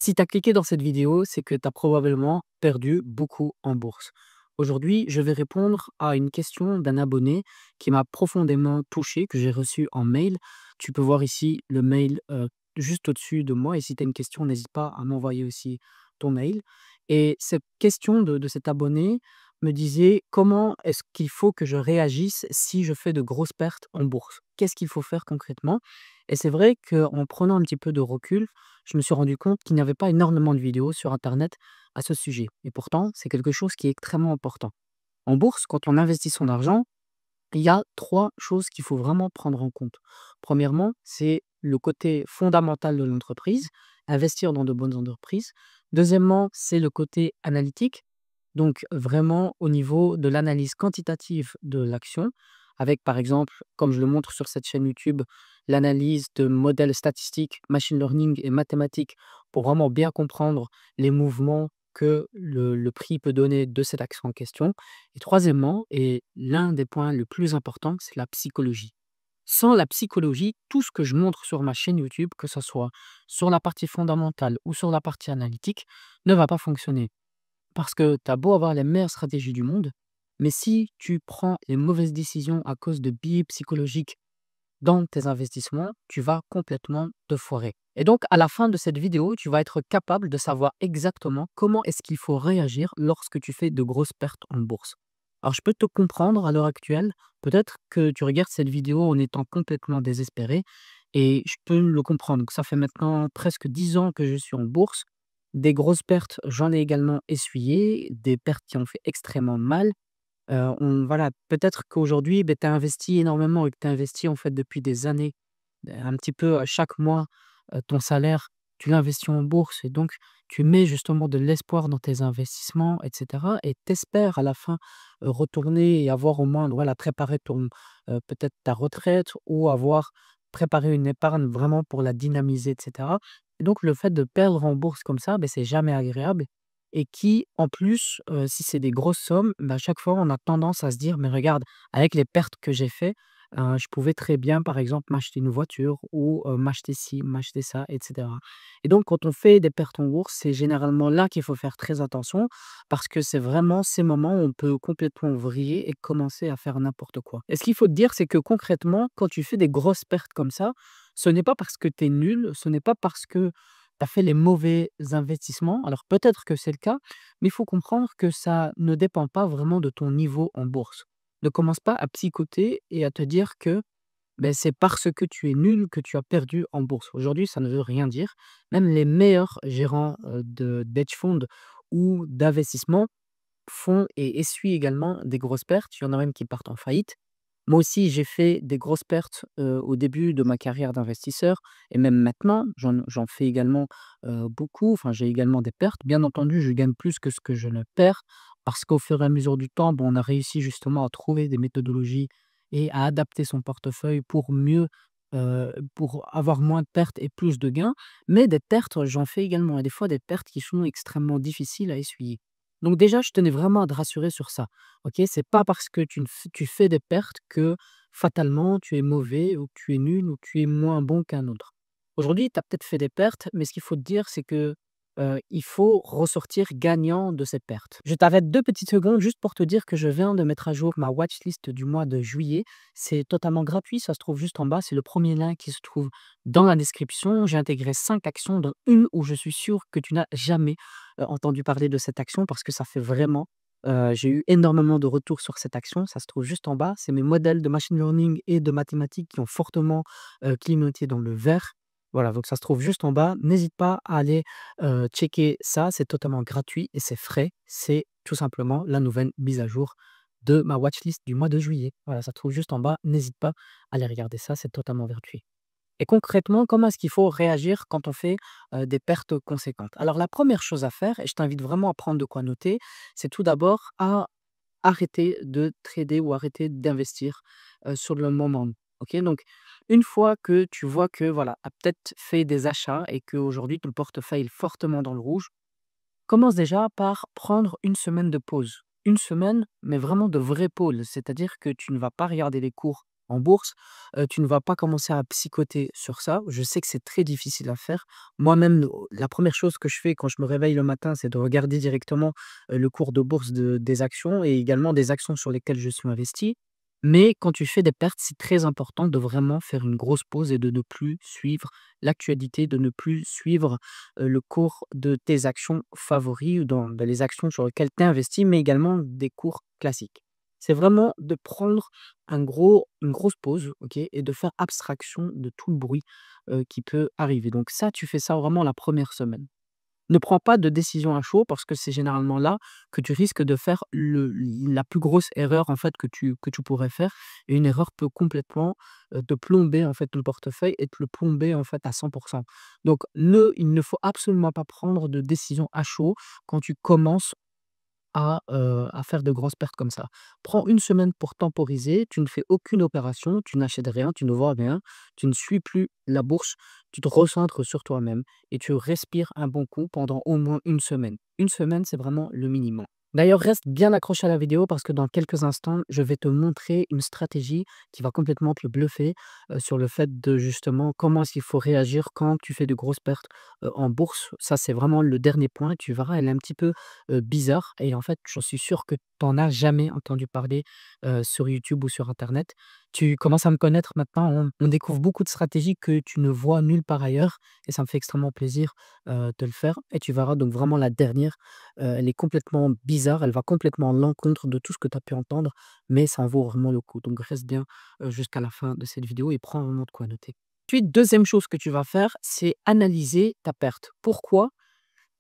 Si tu as cliqué dans cette vidéo, c'est que tu as probablement perdu beaucoup en bourse. Aujourd'hui, je vais répondre à une question d'un abonné qui m'a profondément touché, que j'ai reçu en mail. Tu peux voir ici le mail juste au-dessus de moi et si tu as une question, n'hésite pas à m'envoyer aussi ton mail. Et cette question de cet abonné me disait comment est-ce qu'il faut que je réagisse si je fais de grosses pertes en bourse? Qu'est-ce qu'il faut faire concrètement? Et c'est vrai qu'en prenant un petit peu de recul, je me suis rendu compte qu'il n'y avait pas énormément de vidéos sur internet à ce sujet. Et pourtant, c'est quelque chose qui est extrêmement important. En bourse, quand on investit son argent, il y a 3 choses qu'il faut vraiment prendre en compte. Premièrement, c'est le côté fondamental de l'entreprise, investir dans de bonnes entreprises. Deuxièmement, c'est le côté analytique, donc vraiment au niveau de l'analyse quantitative de l'action, avec par exemple, comme je le montre sur cette chaîne YouTube, l'analyse de modèles statistiques, machine learning et mathématiques pour vraiment bien comprendre les mouvements que le prix peut donner de cette action en question. Et troisièmement, et l'un des points le plus importants, c'est la psychologie. Sans la psychologie, tout ce que je montre sur ma chaîne YouTube, que ce soit sur la partie fondamentale ou sur la partie analytique, ne va pas fonctionner. Parce que tu as beau avoir les meilleures stratégies du monde, mais si tu prends les mauvaises décisions à cause de biais psychologiques dans tes investissements, tu vas complètement te foirer. Et donc, à la fin de cette vidéo, tu vas être capable de savoir exactement comment est-ce qu'il faut réagir lorsque tu fais de grosses pertes en bourse. Alors, je peux te comprendre à l'heure actuelle. Peut-être que tu regardes cette vidéo en étant complètement désespéré et je peux le comprendre. Ça fait maintenant presque 10 ans que je suis en bourse. Des grosses pertes, j'en ai également essuyé, des pertes qui ont fait extrêmement mal. On voilà, peut-être qu'aujourd'hui, tu as investi énormément et que tu as investi, en fait, depuis des années, un petit peu, chaque mois, ton salaire, tu l'investis en bourse et donc tu mets justement de l'espoir dans tes investissements et cetera et tu espères à la fin, retourner et avoir au moins, voilà, préparer ton, peut-être ta retraite ou avoir préparé une épargne vraiment pour la dynamiser et cetera et donc le fait de perdre en bourse comme ça, c'est jamais agréable et qui, en plus, si c'est des grosses sommes, à chaque fois, on a tendance à se dire: «Mais regarde, avec les pertes que j'ai fait, je pouvais très bien, par exemple, m'acheter une voiture ou, m'acheter ci, m'acheter ça» et cetera et donc quand on fait des pertes en bourse, c'est généralement là qu'il faut faire très attention parce que c'est vraiment ces moments où on peut complètement vriller et commencer à faire n'importe quoi et ce qu'il faut te dire, c'est que concrètement, quand tu fais des grosses pertes comme ça, ce n'est pas parce que tu es nul, ce n'est pas parce que tu as fait les mauvais investissements. Alors peut-être que c'est le cas, mais il faut comprendre que ça ne dépend pas vraiment de ton niveau en bourse. Ne commence pas à psychoter et à te dire que c'est parce que tu es nul que tu as perdu en bourse. Aujourd'hui, ça ne veut rien dire. Même les meilleurs gérants d'hedge funds ou d'investissement font et essuient également des grosses pertes. Il y en a même qui partent en faillite. Moi aussi, j'ai fait des grosses pertes, au début de ma carrière d'investisseur et même maintenant, j'en fais également, beaucoup. Enfin, j'ai également des pertes. Bien entendu, je gagne plus que ce que je ne perds parce qu'au fur et à mesure du temps, on a réussi justement à trouver des méthodologies et à adapter son portefeuille pour mieux, pour avoir moins de pertes et plus de gains. Mais des pertes, j'en fais également et des fois des pertes qui sont extrêmement difficiles à essuyer. Donc déjà, je tenais vraiment à te rassurer sur ça. OK? C'est pas parce que tu fais des pertes que fatalement tu es mauvais ou que tu es nul ou que tu es moins bon qu'un autre. Aujourd'hui, tu as peut-être fait des pertes, mais ce qu'il faut te dire, c'est que, il faut ressortir gagnant de ces pertes. Je t'arrête 2 petites secondes juste pour te dire que je viens de mettre à jour ma watchlist du mois de juillet. C'est totalement gratuit, ça se trouve juste en bas, c'est le premier lien qui se trouve dans la description. J'ai intégré 5 actions, dont une où je suis sûr que tu n'as jamais, entendu parler de cette action parce que ça fait vraiment j'ai eu énormément de retours sur cette action, ça se trouve juste en bas. C'est mes modèles de machine learning et de mathématiques qui ont fortement, clignoté dans le vert. Voilà, donc ça se trouve juste en bas. N'hésite pas à aller, checker ça, c'est totalement gratuit et c'est frais. C'est tout simplement la nouvelle mise à jour de ma watchlist du mois de juillet. Voilà, ça se trouve juste en bas. N'hésite pas à aller regarder ça, c'est totalement gratuit. Et concrètement, comment est-ce qu'il faut réagir quand on fait, des pertes conséquentes? Alors la première chose à faire, et je t'invite vraiment à prendre de quoi noter, c'est tout d'abord à arrêter de trader ou arrêter d'investir, sur le moment. OK? Donc une fois que tu vois que, voilà, tu as peut-être fait des achats et qu'aujourd'hui ton portefeuille est fortement dans le rouge, commence déjà par prendre une semaine de pause. Une semaine, mais vraiment de vraie pause, c'est-à-dire que tu ne vas pas regarder les cours en bourse, tu ne vas pas commencer à psychoter sur ça. Je sais que c'est très difficile à faire. Moi-même, la première chose que je fais quand je me réveille le matin, c'est de regarder directement, le cours de bourse des actions et également des actions sur lesquelles je suis investi. Mais quand tu fais des pertes, c'est très important de vraiment faire une grosse pause et de ne plus suivre l'actualité, de ne plus suivre, le cours de tes actions favoris ou dans les actions sur lesquelles tu investis, mais également des cours classiques. C'est vraiment de prendre une grosse pause, OK? Et de faire abstraction de tout le bruit, qui peut arriver. Donc ça, tu fais ça vraiment la première semaine. Ne prends pas de décision à chaud parce que c'est généralement là que tu risques de faire la plus grosse erreur, en fait, que tu pourrais faire et une erreur peut complètement, te plomber, en fait, ton portefeuille et te le plomber, en fait, à 100. Donc il ne faut absolument pas prendre de décision à chaud quand tu commences à faire de grosses pertes comme ça. Prends une semaine pour temporiser, tu ne fais aucune opération, tu n'achètes rien, tu ne vois rien, tu ne suis plus la bourse, tu te recentres sur toi-même et tu respires un bon coup pendant au moins une semaine. Une semaine, c'est vraiment le minimum. D'ailleurs, reste bien accroché à la vidéo parce que dans quelques instants, je vais te montrer une stratégie qui va complètement te bluffer sur le fait de justement comment est-ce qu'il faut réagir quand tu fais de grosses pertes en bourse. Ça, c'est vraiment le dernier point. Tu verras, elle est un petit peu bizarre et en fait, j'en suis sûr que tu en as jamais entendu parler, sur YouTube ou sur internet. Tu commences à me connaître maintenant, on découvre beaucoup de stratégies que tu ne vois nulle part ailleurs et ça me fait extrêmement plaisir, de le faire et tu verras donc vraiment la dernière, elle est complètement bizarre, elle va complètement à l'encontre de tout ce que tu as pu entendre, mais ça en vaut vraiment le coup. Donc reste bien, jusqu'à la fin de cette vidéo et prends vraiment de quoi noter. Ensuite, deuxième chose que tu vas faire, c'est analyser ta perte. Pourquoi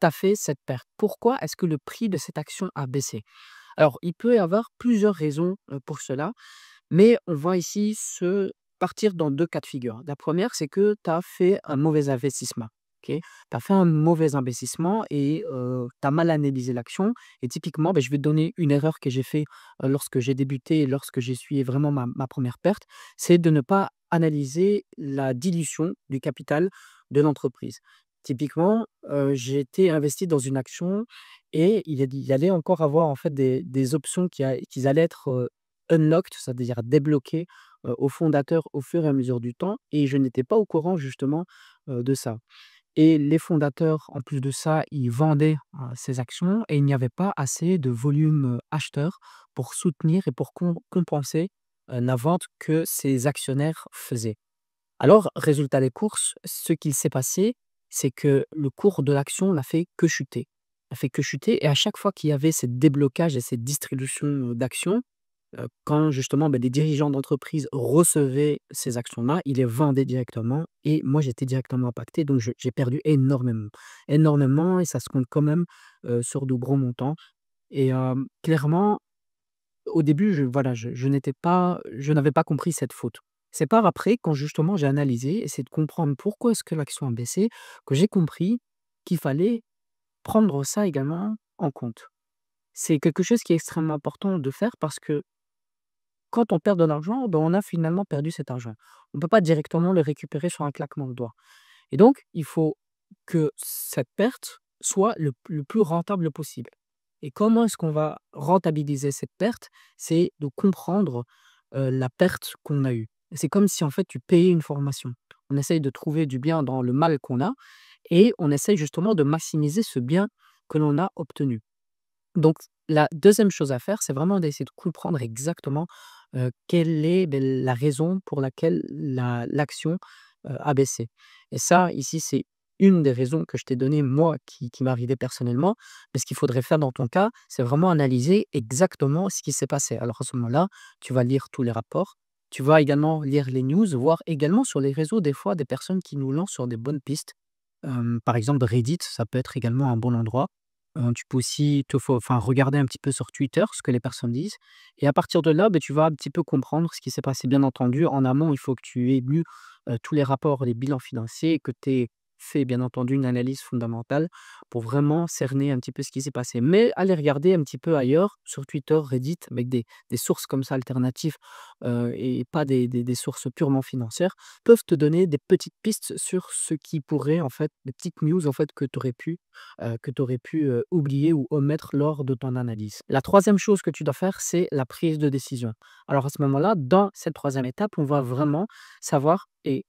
tu as fait cette perte? Pourquoi est-ce que le prix de cette action a baissé? Alors, il peut y avoir plusieurs raisons, pour cela, mais on va ici se partir dans 2 cas de figure. La première, c'est que tu as fait un mauvais investissement, OK? Tu as fait un mauvais investissement et tu as mal analysé l'action et typiquement, beh, je vais te donner une erreur que j'ai fait, lorsque j'ai débuté et lorsque j'ai essuyé vraiment ma 1re perte, c'est de ne pas analyser la dilution du capital de l'entreprise. Typiquement, j'étais investi dans une action et il allait encore avoir en fait des options qui allaient être, unlocked, c'est-à-dire débloquées, aux fondateurs au fur et à mesure du temps et je n'étais pas au courant justement, de ça et les fondateurs, en plus de ça, ils vendaient, ces actions et il n'y avait pas assez de volume, acheteur pour soutenir et pour compenser, la vente que ces actionnaires faisaient. Alors, résultat des courses, ce qu'il s'est passé, c'est que le cours de l'action n'a fait que chuter. N'a fait que chuter et à chaque fois qu'il y avait ces déblocages et cette distribution, d'actions, quand justement, des dirigeants d'entreprise recevaient ces actions-là, ils les vendaient directement et moi j'étais directement impacté donc j'ai perdu énormément. Énormément et ça se compte quand même, sur de gros montants et clairement au début, je n'avais pas compris cette faute. C'est par après, quand justement j'ai analysé, essayé de comprendre pourquoi est-ce que l'action a baissé, que j'ai compris qu'il fallait prendre ça également en compte. C'est quelque chose qui est extrêmement important de faire parce que quand on perd de l'argent, on a finalement perdu cet argent. On ne peut pas directement le récupérer sur un claquement de doigts. Et donc, il faut que cette perte soit le plus rentable possible. Et comment est-ce qu'on va rentabiliser cette perte? C'est de comprendre, la perte qu'on a eue. C'est comme si, en fait, tu payais une formation. On essaye de trouver du bien dans le mal qu'on a et on essaye justement de maximiser ce bien que l'on a obtenu. Donc la deuxième chose à faire, c'est vraiment d'essayer de comprendre exactement, quelle est, la raison pour laquelle l'action, a baissé et ça, ici, c'est une des raisons que je t'ai donné moi, qui m'est arrivée personnellement. Mais ce qu'il faudrait faire dans ton cas, c'est vraiment analyser exactement ce qui s'est passé. Alors à ce moment-là, tu vas lire tous les rapports, tu vas également lire les news, voir également sur les réseaux, des fois, des personnes qui nous lancent sur des bonnes pistes. Par exemple, Reddit, ça peut être également un bon endroit. Tu peux aussi regarder un petit peu sur Twitter ce que les personnes disent et à partir de là, tu vas un petit peu comprendre ce qui s'est passé. Bien entendu, en amont, il faut que tu aies lu, tous les rapports, les bilans financiers et que tu aies fait bien entendu une analyse fondamentale pour vraiment cerner un petit peu ce qui s'est passé. Mais allez regarder un petit peu ailleurs, sur Twitter, Reddit, avec des sources comme ça alternatives, et pas des sources purement financières, peuvent te donner des petites pistes sur ce qui pourrait en fait des petites news en fait que tu aurais pu, oublier ou omettre lors de ton analyse. La troisième chose que tu dois faire, c'est la prise de décision. Alors à ce moment-là, dans cette troisième étape, on va vraiment savoir et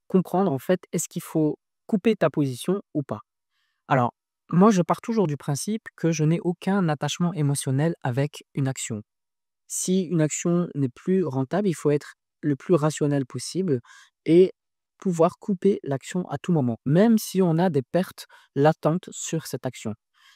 comprendre en fait, est-ce qu'il faut couper ta position ou pas? Alors, moi je pars toujours du principe que je n'ai aucun attachement émotionnel avec une action. Si une action n'est plus rentable, il faut être le plus rationnel possible et pouvoir couper l'action à tout moment, même si on a des pertes latentes sur cette action.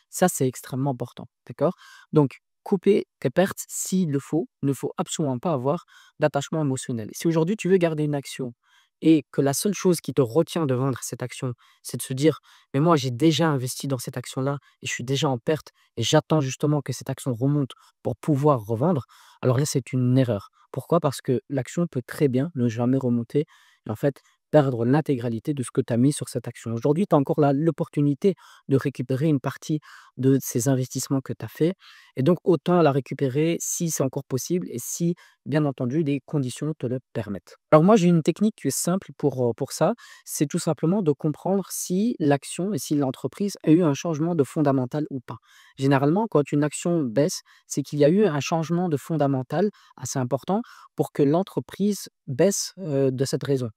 Ça, c'est extrêmement important, d'accord? Donc, couper tes pertes s'il le faut. Il ne faut absolument pas avoir d'attachement émotionnel. Si aujourd'hui tu veux garder une action et que la seule chose qui te retient de vendre cette action, c'est de se dire, mais moi j'ai déjà investi dans cette action-là et je suis déjà en perte et j'attends justement que cette action remonte pour pouvoir revendre, alors là, c'est une erreur. Pourquoi? Parce que l'action peut très bien ne jamais remonter et en fait perdre l'intégralité de ce que tu as mis sur cette action. Aujourd'hui, tu as encore l'opportunité de récupérer une partie de ces investissements que tu as fait et donc autant la récupérer si c'est encore possible et si, bien entendu, les conditions te le permettent. Alors moi, j'ai une technique qui est simple pour ça, c'est tout simplement de comprendre si l'action et si l'entreprise a eu un changement de fondamental ou pas. Généralement, quand une action baisse, c'est qu'il y a eu un changement de fondamental assez important pour que l'entreprise baisse, de cette raison.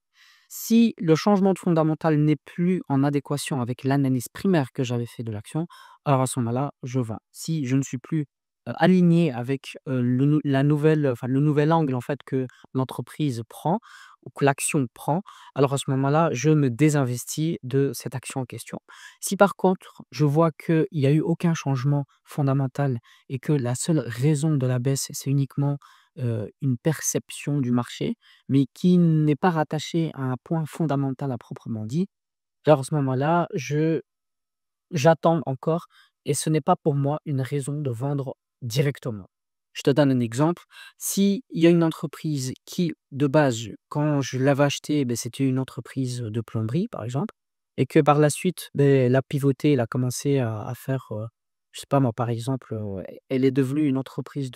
Si le changement de fondamental n'est plus en adéquation avec l'analyse primaire que j'avais fait de l'action, alors à ce moment-là, je vends. Si je ne suis plus, aligné avec, le nouvel angle en fait que l'entreprise prend ou que l'action prend, alors à ce moment-là, je me désinvestis de cette action en question. Si par contre, je vois qu'il y a eu aucun changement fondamental et que la seule raison de la baisse, c'est uniquement, une perception du marché, mais qui n'est pas rattaché à un point fondamental à proprement dit, alors à ce moment-là, je j'attends encore et ce n'est pas pour moi une raison de vendre directement. Je te donne un exemple, s'il y a une entreprise qui, de base, quand je l'avais achetée, c'était une entreprise de plomberie, par exemple, et que par la suite, elle a pivoté, elle a commencé à faire, je sais pas moi, par exemple, elle est devenue une entreprise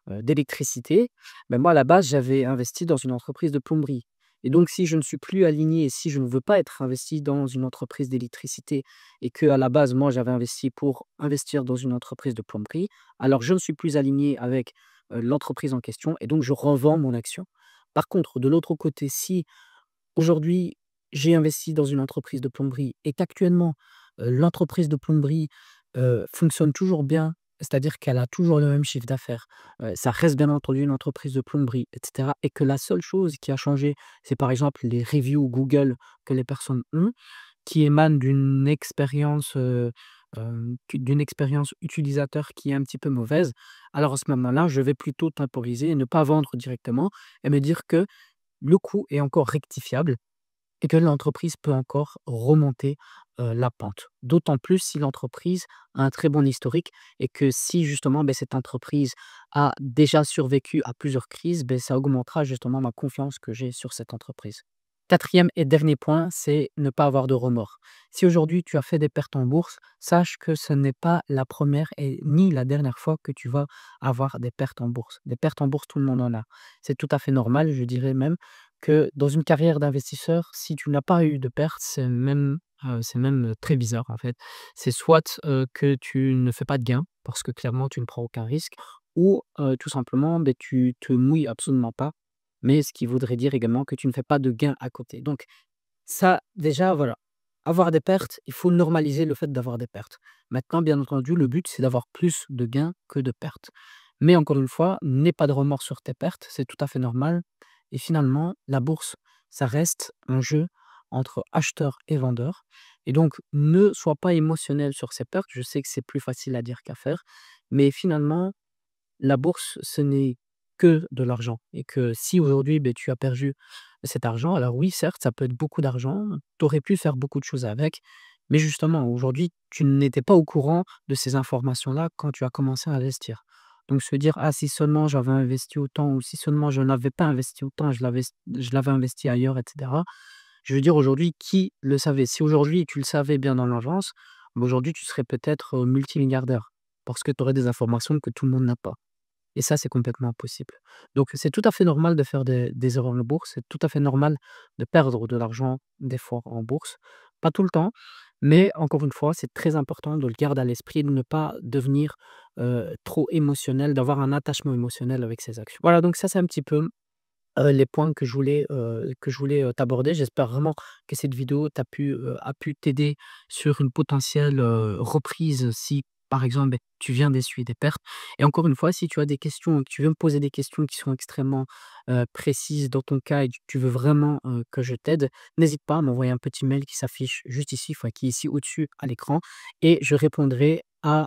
d'électricité, moi à la base j'avais investi dans une entreprise de plomberie et donc si je ne suis plus aligné et si je ne veux pas être investi dans une entreprise d'électricité et que à la base moi j'avais investi pour investir dans une entreprise de plomberie, alors je ne suis plus aligné avec, l'entreprise en question et donc je revends mon action. Par contre de l'autre côté, si aujourd'hui, j'ai investi dans une entreprise de plomberie et qu'actuellement, l'entreprise de plomberie, fonctionne toujours bien, c'est-à-dire qu'elle a toujours le même chiffre d'affaires. Ça reste bien entendu une entreprise de plomberie et cetera et que la seule chose qui a changé, c'est par exemple les reviews Google que les personnes ont, qui émanent d'une expérience utilisateur qui est un petit peu mauvaise. Alors à ce moment-là, je vais plutôt temporiser et ne pas vendre directement et me dire que le coût est encore rectifiable et que l'entreprise peut encore remonter, la pente. D'autant plus si l'entreprise a un très bon historique et que si justement, cette entreprise a déjà survécu à plusieurs crises, ça augmentera justement ma confiance que j'ai sur cette entreprise. Quatrième et dernier point, c'est ne pas avoir de remords. Si aujourd'hui tu as fait des pertes en bourse, sache que ce n'est pas la première et ni la dernière fois que tu vas avoir des pertes en bourse. Des pertes en bourse, tout le monde en a. C'est tout à fait normal, je dirais même que dans une carrière d'investisseur, si tu n'as pas eu de pertes, c'est même très bizarre en fait. C'est soit, que tu ne fais pas de gain, parce que clairement tu ne prends aucun risque ou, tout simplement, tu te mouilles absolument pas, mais ce qui voudrait dire également que tu ne fais pas de gain à côté. Donc ça, déjà, voilà, avoir des pertes, il faut normaliser le fait d'avoir des pertes. Maintenant, bien entendu, le but, c'est d'avoir plus de gains que de pertes. Mais encore une fois, n'aie pas de remords sur tes pertes, c'est tout à fait normal. Et finalement, la bourse, ça reste un jeu entre acheteurs et vendeurs. Et donc, ne sois pas émotionnel sur ces pertes. Je sais que c'est plus facile à dire qu'à faire. Mais finalement, la bourse, ce n'est que de l'argent et que si aujourd'hui, tu as perdu cet argent, alors oui, certes, ça peut être beaucoup d'argent, tu aurais pu faire beaucoup de choses avec, mais justement, aujourd'hui, tu n'étais pas au courant de ces informations-là quand tu as commencé à investir. Donc se dire: «Ah, si seulement j'avais investi autant ou si seulement je n'avais pas investi autant, je l'avais investi ailleurs» et cetera. Je veux dire aujourd'hui, qui le savait? Si aujourd'hui tu le savais bien dans l'urgence, bah, aujourd'hui tu serais peut-être, multimilliardaire parce que tu aurais des informations que tout le monde n'a pas et ça, c'est complètement impossible. Donc c'est tout à fait normal de faire des erreurs en bourse, c'est tout à fait normal de perdre de l'argent des fois en bourse. Pas tout le temps, mais encore une fois, c'est très important de le garder à l'esprit et de ne pas devenir, trop émotionnel, d'avoir un attachement émotionnel avec ses actions. Voilà, donc ça, c'est un petit peu les points que je voulais t'aborder. J'espère vraiment que cette vidéo a pu t'aider sur une potentielle, reprise si, par exemple, beh, tu viens d'essuyer des pertes et encore une fois, si tu as des questions et que tu veux me poser des questions qui sont extrêmement, précises dans ton cas et que tu veux vraiment, que je t'aide, n'hésite pas à m'envoyer un petit mail qui s'affiche juste ici, enfin qui est ici au-dessus à l'écran et je répondrai à,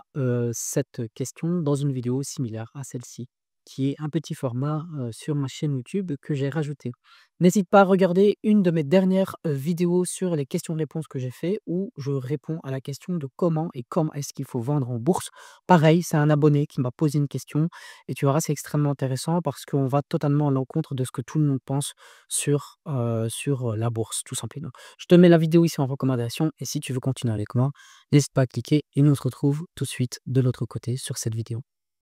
cette question dans une vidéo similaire à celle-ci qui est un petit format, sur ma chaîne YouTube que j'ai rajouté. N'hésite pas à regarder une de mes dernières, vidéos sur les questions-réponses que j'ai fait où je réponds à la question de comment est-ce qu'il faut vendre en bourse. Pareil, c'est un abonné qui m'a posé une question et tu verras, c'est extrêmement intéressant parce qu'on va totalement à l'encontre de ce que tout le monde pense sur la bourse, tout simplement. Je te mets la vidéo ici en recommandation et si tu veux continuer avec moi, n'hésite pas à cliquer et nous on se retrouve tout de suite de l'autre côté sur cette vidéo.